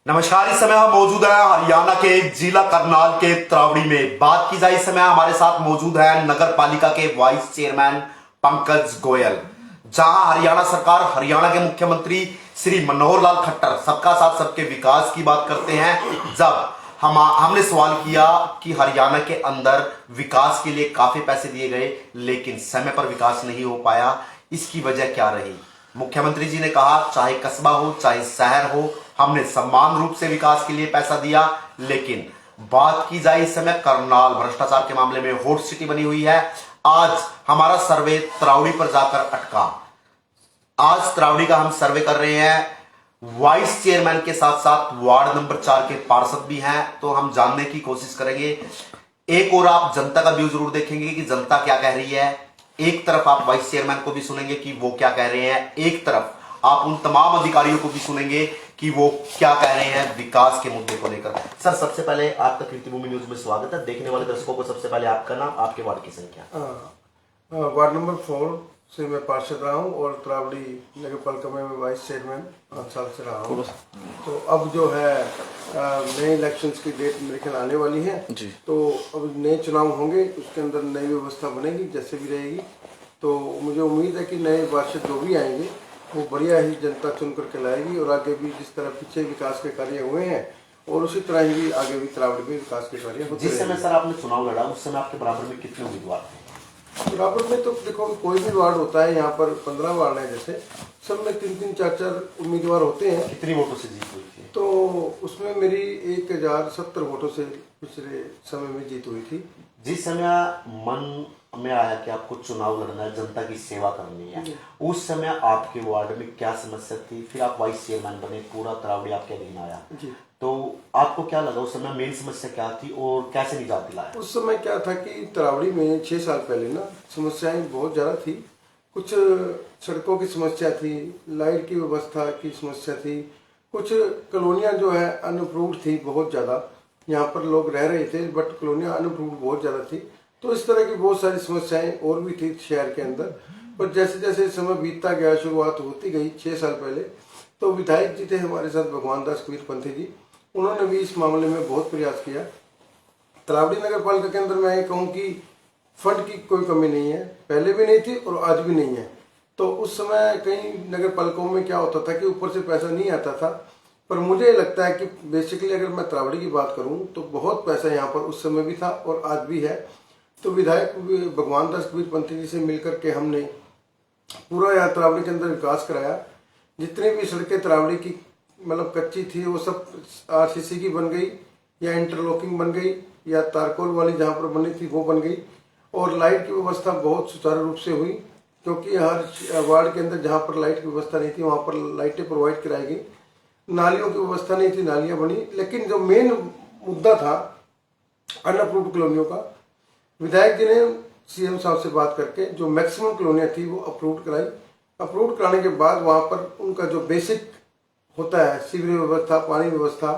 नमस्कार। इस समय हम मौजूद है हरियाणा के जिला करनाल के त्रावड़ी में। बात की जाए, इस समय हमारे साथ मौजूद है नगर पालिका के वाइस चेयरमैन पंकज गोयल। जहां हरियाणा सरकार, हरियाणा के मुख्यमंत्री श्री मनोहर लाल खट्टर सबका साथ सबके विकास की बात करते हैं। जब हमने सवाल किया कि हरियाणा के अंदर विकास के लिए काफी पैसे दिए गए लेकिन समय पर विकास नहीं हो पाया, इसकी वजह क्या रही, मुख्यमंत्री जी ने कहा चाहे कस्बा हो चाहे शहर हो, हमने समान रूप से विकास के लिए पैसा दिया। लेकिन बात की जाए, इस समय करनाल भ्रष्टाचार के मामले में हॉट सिटी बनी हुई है। आज हमारा सर्वे त्रावड़ी पर जाकर अटका। आज त्रावड़ी का हम सर्वे कर रहे हैं। वाइस चेयरमैन के साथ साथ वार्ड नंबर 4 के पार्षद भी हैं, तो हम जानने की कोशिश करेंगे। एक और आप जनता का व्यू जरूर देखेंगे कि जनता क्या कह रही है। एक तरफ आप वाइस चेयरमैन को भी सुनेंगे कि वो क्या कह रहे हैं, एक तरफ आप उन तमाम अधिकारियों को भी सुनेंगे कि वो क्या कह रहे हैं विकास के मुद्दे को लेकर। सर, सबसे पहले आपका कीर्तिभूमि न्यूज में स्वागत है। देखने वाले दर्शकों को सबसे पहले आपका नाम, आपके वार्ड की संख्या। वार्ड नंबर 4 से मैं पार्षद रहा हूँ और त्रावड़ी नगर पालिका में मैं वाइस चेयरमैन 5 साल से रहा हूँ। तो अब जो है नए इलेक्शंस की डेट मेरे ख्याल आने वाली है जी। तो अब नए चुनाव होंगे, उसके अंदर नई व्यवस्था बनेगी जैसे भी रहेगी। तो मुझे उम्मीद है कि नए पार्षद जो भी आएंगे वो बढ़िया ही जनता चुन करके लाएगी और आगे भी जिस तरह पीछे विकास के कार्य हुए हैं और उसी तरह ही आगे भी त्रावड़ी में विकास के कार्य होते। जिस समय सर आपने चुनाव लड़ा उस समय आपके बराबर में कितने उम्मीदवार थे? बराबर में तो देखो, कोई भी वार्ड होता है, यहाँ पर 15 वार्ड है, जैसे सब में 3-3, 4-4 उम्मीदवार होते हैं। कितनी वोटों से जीत हुई थी? तो उसमें मेरी 1070 वोटों से पिछले समय में जीत हुई थी। जिस समय मन में आया कि आपको चुनाव लड़ना है, जनता की सेवा करनी है, उस समय आपके वार्ड में क्या समस्या थी? फिर आप वाइस चेयरमैन बने, पूरा त्रावड़ी आपके अधीन आया जी। तो आपको क्या लगा उस समय मेन समस्या क्या थी और कैसे निजात दिलाया? उस समय क्या था कि त्रावड़ी में 6 साल पहले ना समस्याएं बहुत ज्यादा थी। कुछ सड़कों की समस्या थी, लाइट की व्यवस्था की समस्या थी, कुछ कॉलोनियां जो है अनअप्रूव्ड थी बहुत ज्यादा। यहाँ पर लोग रह रहे थे बट कॉलोनियां अनअप्रूव्ड बहुत ज्यादा थी। तो इस तरह की बहुत सारी समस्याएं और भी थी शहर के अंदर। पर जैसे जैसे समय बीतता गया, शुरुआत होती गई 6 साल पहले, तो विधायक जी थे हमारे साथ भगवान दास कबीर पंथी जी, उन्होंने भी इस मामले में बहुत प्रयास किया। त्रावड़ी नगर पालिका के अंदर मैं ये कहूँ कि फंड की कोई कमी नहीं है, पहले भी नहीं थी और आज भी नहीं है। तो उस समय कई नगर पालिकाओं में क्या होता था कि ऊपर से पैसा नहीं आता था, पर मुझे लगता है कि बेसिकली अगर मैं त्रावड़ी की बात करूं तो बहुत पैसा यहाँ पर उस समय भी था और आज भी है। तो विधायक भगवान दास कबीर पंथी जी से मिलकर के हमने पूरा यहाँ त्रावड़ी के अंदर विकास कराया। जितनी भी सड़कें त्रावड़ी की मतलब कच्ची थी वो सब आरसीसी की बन गई या इंटरलॉकिंग बन गई या तारकोल वाली जहाँ पर बनी थी वो बन गई। और लाइट की व्यवस्था बहुत सुचारू रूप से हुई, क्योंकि हर वार्ड के अंदर जहाँ पर लाइट की व्यवस्था नहीं थी वहाँ पर लाइटें प्रोवाइड कराई गई। नालियों की व्यवस्था नहीं थी, नालियाँ बनी। लेकिन जो मेन मुद्दा था अनअप्रूव्ड कॉलोनियों का, विधायक जी ने सीएम साहब से बात करके जो मैक्सिमम कॉलोनियाँ थी वो अप्रूव कराई। अप्रूव कराने के बाद वहाँ पर उनका जो बेसिक होता है, सीवरेज व्यवस्था, पानी व्यवस्था,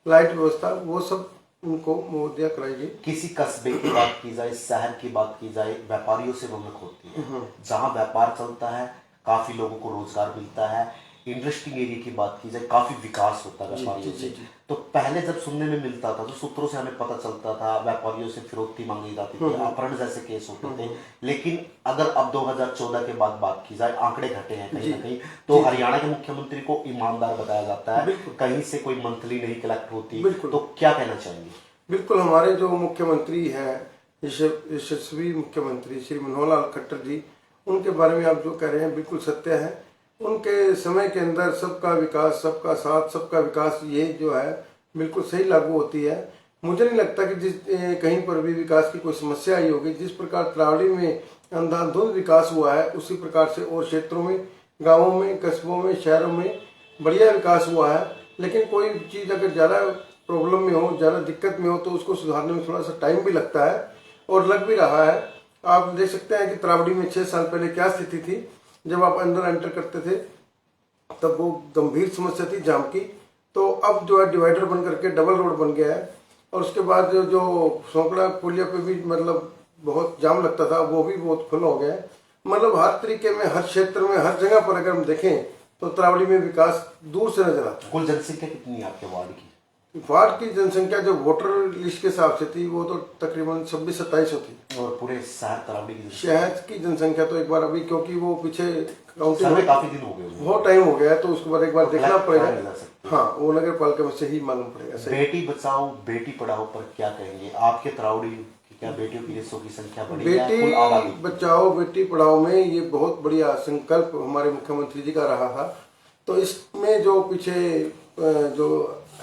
लाइट व्यवस्था, वो सब उनको मुहैया कराई गई। किसी कस्बे की बात की जाए, शहर की बात की जाए, व्यापारियों से रौनक होती है। जहाँ व्यापार चलता है काफी लोगों को रोजगार मिलता है। इंडस्ट्रियल एरिया की बात की जाए, काफी विकास होता है व्यापारियों से। तो पहले जब सुनने में मिलता था तो सूत्रों से हमें पता चलता था व्यापारियों से फिरौती मांगी जाती थी, अपहरण जैसे केस होते थे। लेकिन अगर अब 2014 के बाद बात की जाए, आंकड़े घटे हैं कहीं ना कहीं। तो हरियाणा के मुख्यमंत्री को ईमानदार बताया जाता है, कहीं से कोई मंथली नहीं कलेक्ट होती। तो क्या कहना चाहेंगे? बिल्कुल, हमारे जो मुख्यमंत्री है, यशस्वी मुख्यमंत्री श्री मनोहर लाल खट्टर जी, उनके बारे में आप जो कह रहे हैं बिल्कुल सत्य है। उनके समय के अंदर सबका विकास, सबका साथ, सबका विकास, ये जो है बिल्कुल सही लागू होती है। मुझे नहीं लगता कि जिस कहीं पर भी विकास की कोई समस्या आई होगी। जिस प्रकार त्रावड़ी में अंधाधुंध विकास हुआ है उसी प्रकार से और क्षेत्रों में, गाँवों में, कस्बों में, शहरों में बढ़िया विकास हुआ है। लेकिन कोई चीज़ अगर ज़्यादा प्रॉब्लम में हो, ज़्यादा दिक्कत में हो, तो उसको सुधारने में थोड़ा सा टाइम भी लगता है और लग भी रहा है। आप देख सकते हैं कि त्रावड़ी में 6 साल पहले क्या स्थिति थी। जब आप अंदर एंटर करते थे तब वो गंभीर समस्या थी जाम की। तो अब जो है डिवाइडर बन करके डबल रोड बन गया है। और उसके बाद जो सोकड़ा पुलिया पे भी मतलब बहुत जाम लगता था, वो भी बहुत फुल हो गया है। मतलब हर तरीके में, हर क्षेत्र में, हर जगह पर अगर हम देखें तो तरावड़ी में विकास दूर से नजर आता कुल जनसंख्या कितनी है आपके वार्ड की? है। वार्ड की जनसंख्या जो वोटर लिस्ट के हिसाब से थी वो तो तकरीबन 26-27 थी। और पूरे शहर तरावड़ी की शहर की जनसंख्या तो एक बार अभी, क्योंकि वो पीछे सर्वे काउंटिंग काफी दिन हो गए उसमें। बहुत टाइम हो गया है, तो उसके बाद एक बार देखना कहाँ पड़ेगा। मिला सकती है? हाँ, वो नगर पालिका में से ही मालूम पड़ेगा। सही। बेटी बचाओ बेटी पढ़ाओ पर क्या कहेंगे? आपके तरावड़ी की क्या बेटियों की रेसों की संख्या बढ़ी है? कुल आबादी बेटी बचाओ बेटी पढ़ाओ में ये बहुत बढ़िया संकल्प हमारे मुख्यमंत्री जी का रहा था। तो इसमें जो पीछे जो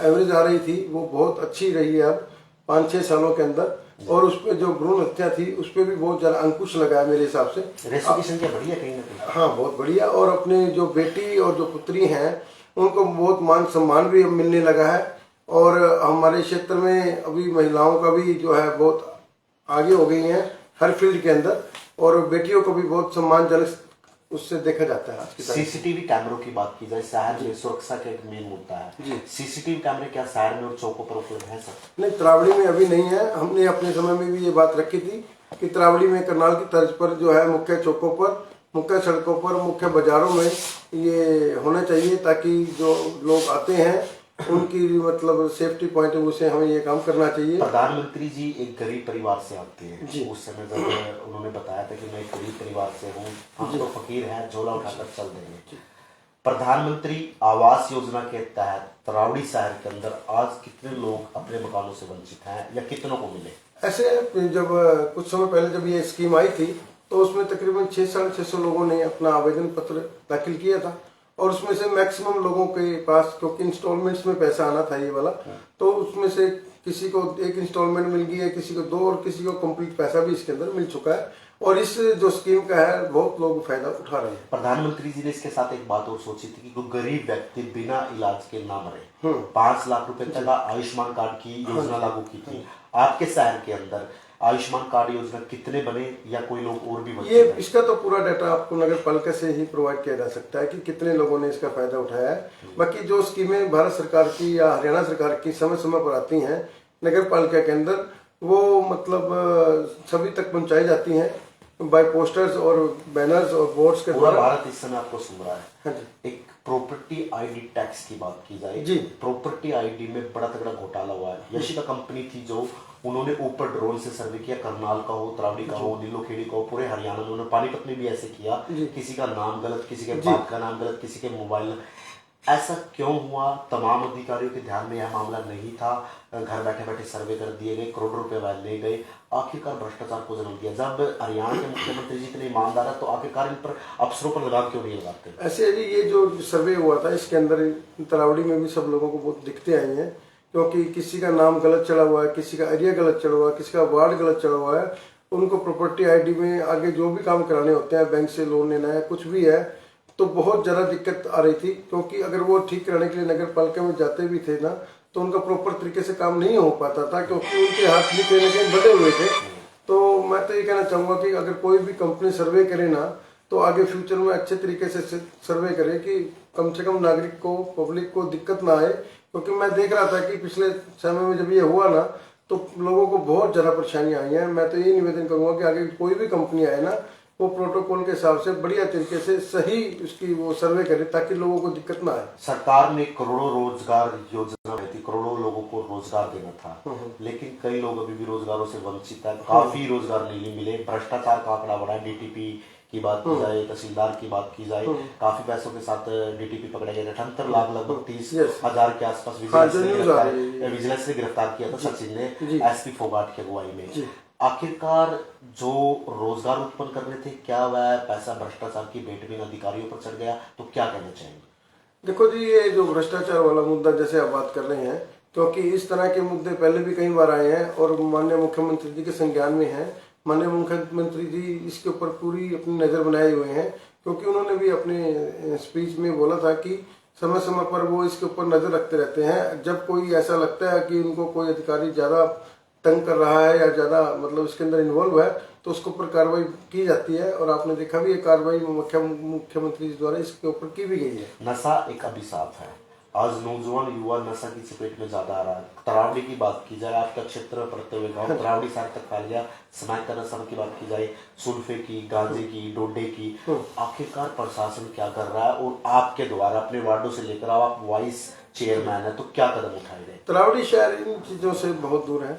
एवरेज आ रही थी वो बहुत अच्छी रही है अब 5-6 सालों के अंदर। और उस पर जो भ्रूण हत्या थी उस पर भी बहुत ज्यादा अंकुश लगा है मेरे हिसाब से। रेसों की संख्या बढ़ी है कहीं ना कहीं। हाँ, बहुत बढ़िया। और अपने जो बेटी और जो पुत्री हैं उनको बहुत मान सम्मान भी अब मिलने लगा है। और हमारे क्षेत्र में अभी महिलाओं का भी जो है बहुत आगे हो गई हैं हर फील्ड के अंदर, और बेटियों को भी बहुत सम्मानजनक उससे देखा जाता है आज की तारीख में। सीसीटीवी कैमरों की बात की जाए, शहर में सुरक्षा का एक मेन मुद्दा है। सीसीटीवी कैमरे क्या शहर में और चौकों पर उपलब्ध है सर? नहीं, तरावड़ी में अभी नहीं है। हमने अपने समय में भी ये बात रखी थी कि तरावड़ी में करनाल की तर्ज पर जो है मुख्य चौकों पर, मुख्य सड़कों पर, मुख्य बाजारों में ये होना चाहिए, ताकि जो लोग आते हैं उनकी मतलब सेफ्टी पॉइंट ऑफ व्यू से हमें ये काम करना चाहिए। प्रधानमंत्री जी एक गरीब परिवार से आते हैं। जी। उस समय जब उन्होंने बताया था कि मैं एक गरीब परिवार से हूँ, हम तो फकीर हैं, झोला उठाकर चल देंगे। प्रधानमंत्री आवास योजना के तहत तरावड़ी शहर के अंदर आज कितने लोग अपने मकानों से वंचित हैं या कितनों को मिले? ऐसे जब कुछ समय पहले जब ये स्कीम आई थी तो उसमें तकरीबन 600-650 लोगों ने अपना आवेदन पत्र दाखिल किया था। और उसमें से मैक्सिमम लोगों के पास, क्योंकि इंस्टॉलमेंट्स में पैसा आना था ये वाला, तो उसमें से किसी को एक इंस्टॉलमेंट मिल गई है, किसी को 2, और किसी को कंप्लीट पैसा भी इसके अंदर मिल चुका है। और इस जो स्कीम का है बहुत लोग फायदा उठा रहे हैं। प्रधानमंत्री जी ने इसके साथ एक बात और सोची थी कि कोई गरीब व्यक्ति बिना इलाज के ना मरे। 5 लाख रुपए तक का आयुष्मान कार्ड की योजना लागू की थी। आपके शहर के अंदर आयुष्मान कार्ड योजना कितने बने या कोई लोग और भी ये इसका तो पूरा डाटा आपको नगर पालिका से ही प्रोवाइड किया जा सकता है कि कितने लोगों ने इसका फायदा उठाया है। बाकी जो स्कीमें भारत सरकार की या हरियाणा सरकार की समय समय पर आती हैं नगर पालिका के अंदर, वो मतलब सभी तक पहुंचाई जाती हैं बाय पोस्टर्स और बैनर्स और बोर्ड्स के पूरा द्वारा। भारत इस समय आपको सुन रहा है। हाँ जी। एक प्रॉपर्टी आईडी टैक्स की बात की जाए जी। प्रॉपर्टी आईडी में बड़ा तगड़ा घोटाला हुआ है। यशिका कंपनी थी जो उन्होंने ऊपर ड्रोन से सर्वे किया, करनाल का हो, तरावड़ी का हो, नीलोखेड़ी का हो, पूरे हरियाणा में। उन्होंने पानीपत में भी ऐसे किया, किसी का नाम गलत, किसी के बाप का नाम गलत, किसी के मोबाइल। ऐसा क्यों हुआ? तमाम अधिकारियों के ध्यान में यह मामला नहीं था। घर बैठे बैठे सर्वे कर दिए गए, करोड़ों रुपए ले गए। आखिरकार भ्रष्टाचार को जन्म दिया। जब हरियाणा के मुख्यमंत्री जी इतने ईमानदार है तो आखिरकार इन पर अफसरों पर लगाम क्यों नहीं लगाते? ऐसे जी, ये जो सर्वे हुआ था इसके अंदर तरावड़ी में भी सब लोगों को बहुत दिक्कतें आई हैं, क्योंकि किसी का नाम गलत चढ़ा हुआ है, किसी का एरिया गलत चढ़ा हुआ है, किसी का वार्ड गलत चढ़ा हुआ है। उनको प्रॉपर्टी आईडी में आगे जो भी काम कराने होते हैं, बैंक से लोन लेना है, कुछ भी है, तो बहुत ज़्यादा दिक्कत आ रही थी। क्योंकि अगर वो ठीक कराने के लिए नगर पालिका में जाते भी थे ना, तो उनका प्रॉपर तरीके से काम नहीं हो पाता था, क्योंकि उनके हाथ भी कहीं ना कहीं बंधे हुए थे। तो मैं तो ये कहना चाहूँगा कि अगर कोई भी कंपनी सर्वे करे ना, तो आगे फ्यूचर में अच्छे तरीके से सर्वे करे कि कम से कम नागरिक को, पब्लिक को दिक्कत ना आए। क्योंकि मैं देख रहा था कि पिछले समय में जब ये हुआ ना, तो लोगों को बहुत ज़्यादा परेशानियां आई हैं। मैं तो ये निवेदन करूंगा कि आगे कोई भी कंपनी आए ना, वो प्रोटोकॉल के हिसाब से बढ़िया तरीके से सही उसकी वो सर्वे करे, ताकि लोगों को दिक्कत ना आए। सरकार ने करोड़ों रोजगार योजना दी थी, करोड़ों लोगों को रोजगार देना था, लेकिन कई लोग अभी भी रोजगारों से वंचित है। काफी रोजगार नहीं मिले। भ्रष्टाचार का आंकड़ा बढ़ा है। डीटीपी की बात की जाए, तहसीलदार की बात की जाए, काफी पैसों के साथ डीटीपी पकड़े गए। 78 लाख लगभग 30,000 के आसपास विजिलेंस ने गिरफ्तार किया था सचिन ने, एसपी फोगाट की अगुवाई में। आखिरकार जो रोजगार उत्पन्न करने थे, क्या वह पैसा भ्रष्टाचार की भेंट में अधिकारियों पर चढ़ गया? तो क्या कहना चाहेंगे? देखो जी, ये जो भ्रष्टाचार वाला मुद्दा जैसे आप बात कर रहे हैं, क्योंकि इस तरह के मुद्दे पहले भी कई बार आए हैं और माननीय मुख्यमंत्री जी के संज्ञान में हैं। माननीय मुख्यमंत्री जी इसके ऊपर पूरी अपनी नज़र बनाए हुए हैं, क्योंकि उन्होंने भी अपने स्पीच में बोला था कि समय समय पर वो इसके ऊपर नज़र रखते रहते हैं। जब कोई ऐसा लगता है कि उनको कोई अधिकारी ज़्यादा तंग कर रहा है या ज़्यादा मतलब इसके अंदर इन्वॉल्व है, तो उसके ऊपर कार्रवाई की जाती है। और आपने देखा भी ये कार्रवाई मुख्यमंत्री जी द्वारा इसके ऊपर की भी गई है। नशा एक अभिशाप है। आज नौजवान युवा नशा की चपेट में ज्यादा आ रहा है। तरावड़ी की बात की जाए, आपका क्षेत्र में पड़ते हुए गांव तरावड़ी शहर तक फैल गया। स्मैक का नशा की बात की जाए, सुल्फे की, गांजे की, डोडे की, आखिरकार प्रशासन क्या कर रहा है? और आपके द्वारा अपने वार्डों से लेकर आप वाइस चेयरमैन है, तो क्या कदम उठाए गए? तरावड़ी शहर इन चीज़ों से बहुत दूर है,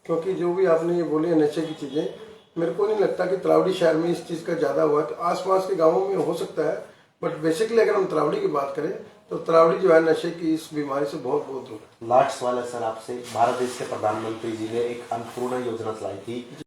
क्योंकि जो भी आपने ये बोले नशे की चीज़ें, मेरे को नहीं लगता कि तरावड़ी शहर में इस चीज़ का ज़्यादा हुआ है। तो आसपास के गांवों में हो सकता है, बट बेसिकली अगर हम तरावड़ी की बात करें तो तरावड़ी जो है नशे की इस बीमारी से बहुत बहुत दूर है। लास्ट सवाल है सर आपसे। भारत देश के प्रधानमंत्री जी ने एक अन्नपूर्णा योजना चलाई थी,